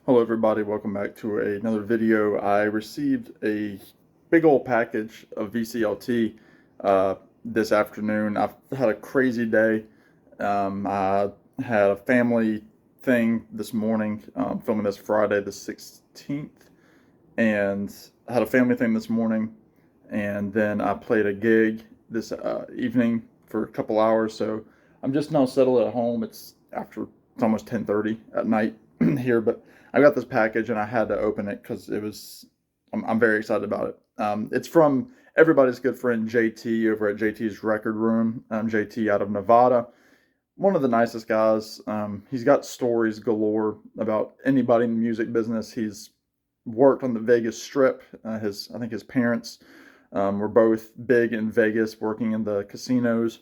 Hello everybody, welcome back to another video. I received a big old package of VCLT this afternoon. I've had a crazy day. I had a family thing this morning, filming this Friday the 16th, and I had a family thing this morning, and then I played a gig this evening for a couple hours, so I'm just now settled at home. It's almost 10:30 at night here, but I got this package and I had to open it because I'm very excited about it. It's from everybody's good friend JT over at JT's Record Room. JT out of Nevada, one of the nicest guys. He's got stories galore about anybody in the music business. He's worked on the Vegas Strip. I think his parents were both big in Vegas, working in the casinos.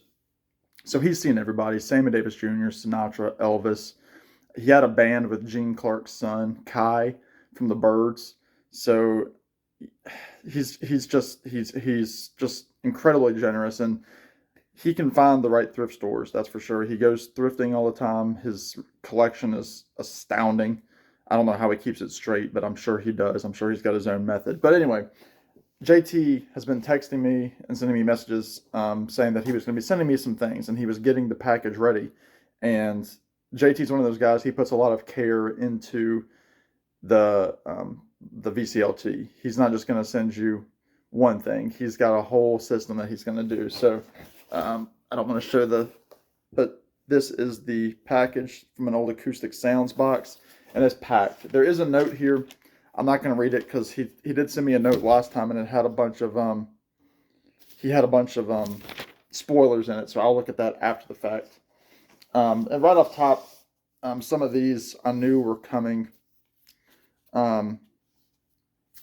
So he's seen everybody: Sammy Davis Jr., Sinatra, Elvis. He had a band with Gene Clark's son, Kai, from the Byrds. So he's just incredibly generous, and he can find the right thrift stores. That's for sure. He goes thrifting all the time. His collection is astounding. I don't know how he keeps it straight, but I'm sure he does. I'm sure he's got his own method. But anyway, JT has been texting me and sending me messages, saying that he was going to be sending me some things and he was getting the package ready. And JT's one of those guys. He puts a lot of care into the the VCLT. He's not just going to send you one thing. He's got a whole system that he's going to do. So I don't want to show but this is the package from an old Acoustic Sounds box, and it's packed. There is a note here. I'm not going to read it because he did send me a note last time, and it had a bunch of spoilers in it. So I'll look at that after the fact. And right off top, some of these I knew were coming.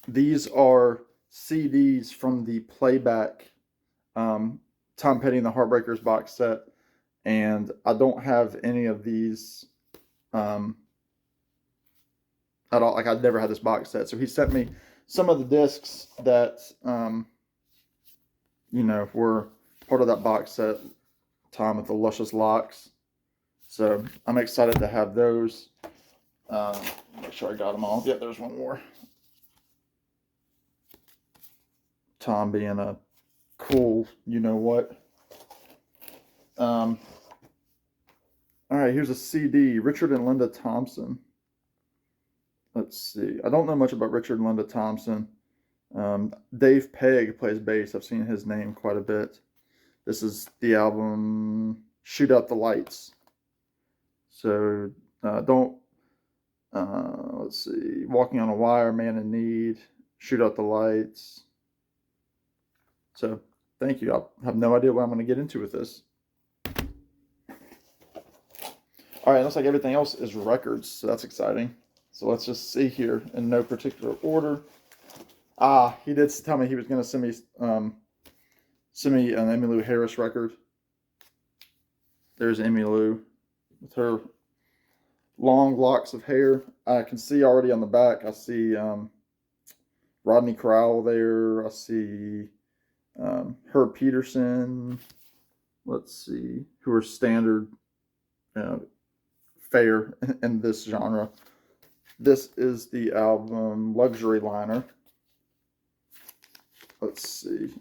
These are CDs from the playback Tom Petty and the Heartbreakers box set, and I don't have any of these at all. Like, I'd never had this box set, so he sent me some of the discs that were part of that box set. Tom with the Luscious Locks. So I'm excited to have those. Make sure I got them all. Yep, there's one more. Tom being a cool, you know what. All right, here's a CD. Richard and Linda Thompson. Let's see. I don't know much about Richard and Linda Thompson. Dave Pegg plays bass. I've seen his name quite a bit. This is the album Shoot Out the Lights. So let's see. Walking on a Wire, Man in Need, Shoot Out the Lights. So thank you. I have no idea what I'm going to get into with this. All right, looks like everything else is records, so that's exciting. So let's just see here in no particular order. He did tell me he was going to send me an Emmylou Harris record. There's Emmylou with her long locks of hair. I can see already on the back. I see Rodney Crowell there. I see Herb Peterson. Let's see who are standard fare in this genre. This is the album Luxury Liner. Let's see.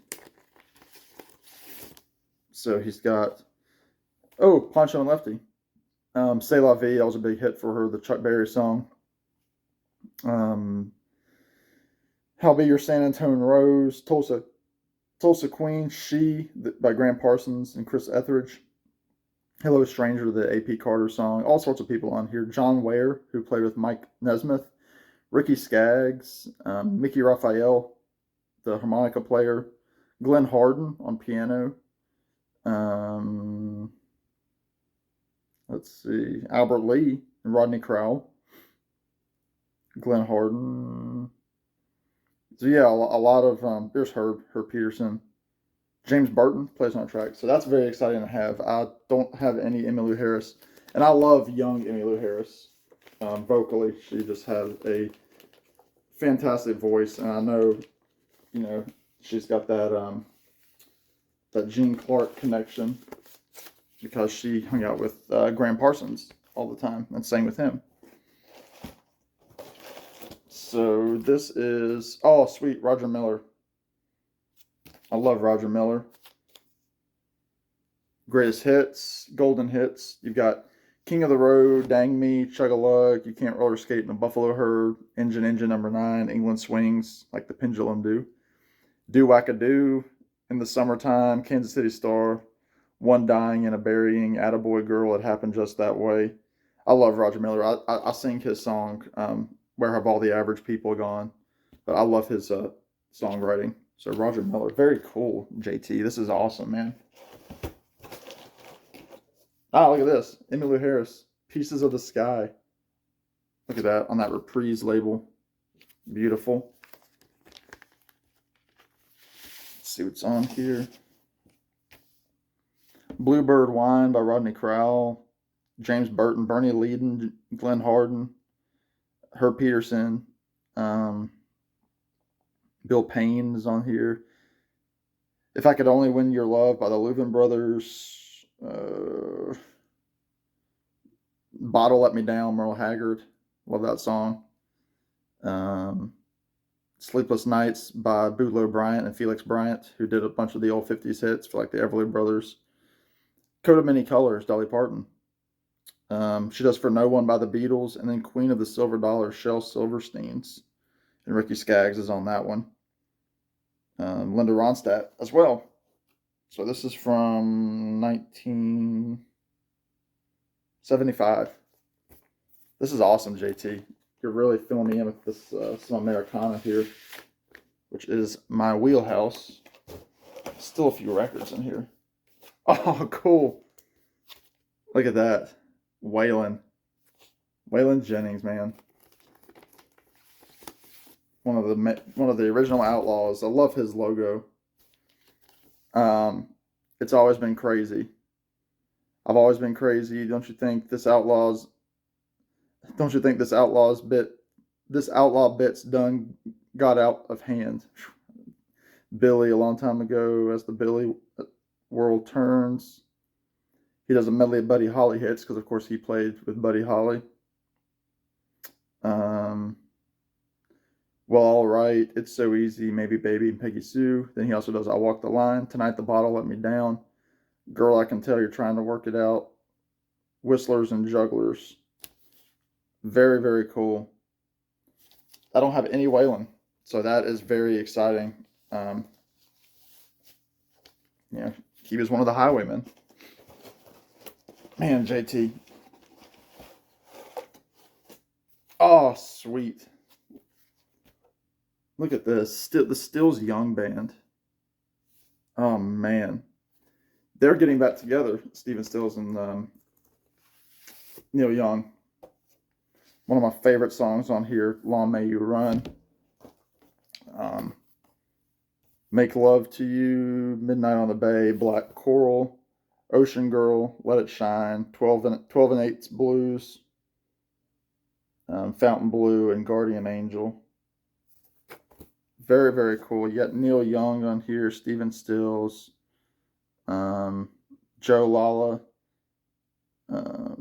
So he's got Poncho and Lefty. C'est La Vie, that was a big hit for her, the Chuck Berry song. I'll Be Your San Antonio Rose, Tulsa Queen, She by Graham Parsons and Chris Etheridge. Hello Stranger, the A.P. Carter song. All sorts of people on here. John Ware, who played with Mike Nesmith. Ricky Skaggs, Mickey Raphael, the harmonica player. Glenn Harden on piano. Let's see. Albert Lee and Rodney Crowell. Glenn Harden. So yeah, a lot of there's Herb Peterson. James Burton plays on a track, so that's very exciting to have. I don't have any Emmylou Harris, and I love young Emmylou Harris. Vocally, she just has a fantastic voice, and I know, she's got that Gene Clark connection because she hung out with Graham Parsons all the time and sang with him. So this is, oh, sweet, Roger Miller. I love Roger Miller. Greatest hits, golden hits. You've got King of the Road, Dang Me, Chug-a-Lug, You Can't Roller Skate in a Buffalo Herd, Engine number 9, England Swings, Like the Pendulum Do. Do-Wacka-Do, In the Summertime, Kansas City Star, One Dying and a Burying, Attaboy Girl, It Happened Just That Way. I love Roger Miller. I sing his song, Where Have All the Average People Gone? But I love his songwriting. So Roger Miller, very cool, JT. This is awesome, man. Ah, look at this. Emmylou Harris, Pieces of the Sky. Look at that on that Reprise label. Beautiful. Let's see what's on here. Bluebird Wine by Rodney Crowell. James Burton, Bernie Leadon, Glenn Harden, Herb Peterson. Bill Payne is on here. If I Could Only Win Your Love by the Louvin Brothers. Bottle Let Me Down, Merle Haggard. Love that song. Sleepless Nights by Bootlow Bryant and Felix Bryant, who did a bunch of the old 50s hits for like the Everly Brothers. Coat of Many Colors, Dolly Parton. She Does For No One by the Beatles, and then Queen of the Silver Dollar, Shel Silverstein's. And Ricky Skaggs is on that one. Linda Ronstadt as well. So this is from 1975. This is awesome, JT. You're really filling me in with this some Americana here, which is my wheelhouse. Still a few records in here. Oh, cool. Look at that. Waylon Jennings, man. One of the original Outlaws. I love his logo. It's always been crazy. I've always been crazy. Don't you think this outlaw bit's done got out of hand? Billy, a long time ago, as the Billy world turns. He does a medley of Buddy Holly hits because, of course, he played with Buddy Holly. Well, All Right, It's So Easy, Maybe Baby, and Peggy Sue. Then he also does I Walk the Line, Tonight the Bottle Let Me Down, Girl, I Can Tell You're Trying to Work It Out, Whistlers and Jugglers. Very, very cool. I don't have any Waylon, so that is very exciting. Yeah, he was one of the Highwaymen. Man, JT. Oh, sweet. Look at this. The Stills Young Band. Oh, man. They're getting back together, Stephen Stills and Neil Young. One of my favorite songs on here, Long May You Run. Make Love to You, Midnight on the Bay, Black Coral, Ocean Girl, Let It Shine, 12 and 8's Blues, Fountain Blue, and Guardian Angel. Very, very cool. You got Neil Young on here, Stephen Stills, Joe Lala,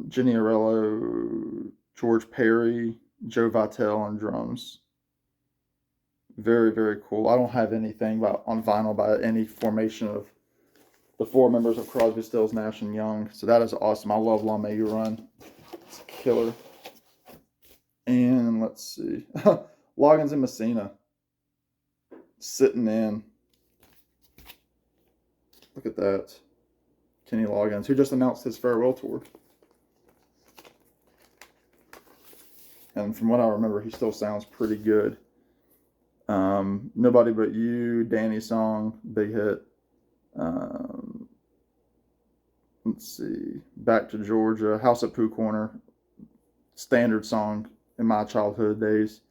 Jenny Arello, George Perry, Joe Vitale on drums. Very, very cool. I don't have anything on vinyl by any formation of the four members of Crosby, Stills, Nash, and Young. So that is awesome. I love Long May You Run. It's a killer. And let's see. Loggins and Messina. Sitting In. Look at that. Kenny Loggins, who just announced his farewell tour. And from what I remember, he still sounds pretty good. Nobody But You, Danny's song, big hit. Let's see. Back to Georgia, House at Pooh Corner, standard song in my childhood days.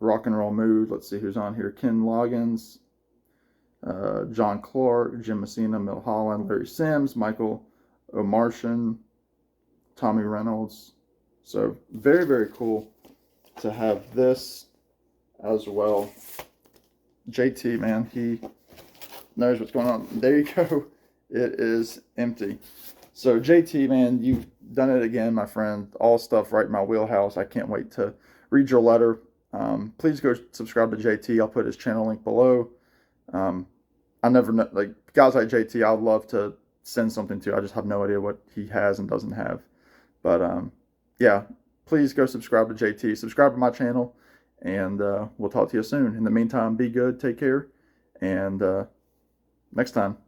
Rock and Roll Mood. Let's see who's on here. Ken Loggins, John Clark, Jim Messina, Mill Holland, Larry Sims, Michael O'Martian, Tommy Reynolds. So very, very cool to have this as well. JT, man, he knows what's going on. There you go. It is empty. So JT, man, you've done it again, my friend. All stuff right in my wheelhouse. I can't wait to read your letter. Please go subscribe to JT. I'll put his channel link below. I never know, like guys like JT, I'd love to send something to. I just have no idea what he has and doesn't have. But yeah, please go subscribe to JT. Subscribe to my channel, and we'll talk to you soon. In the meantime, be good, take care, and next time.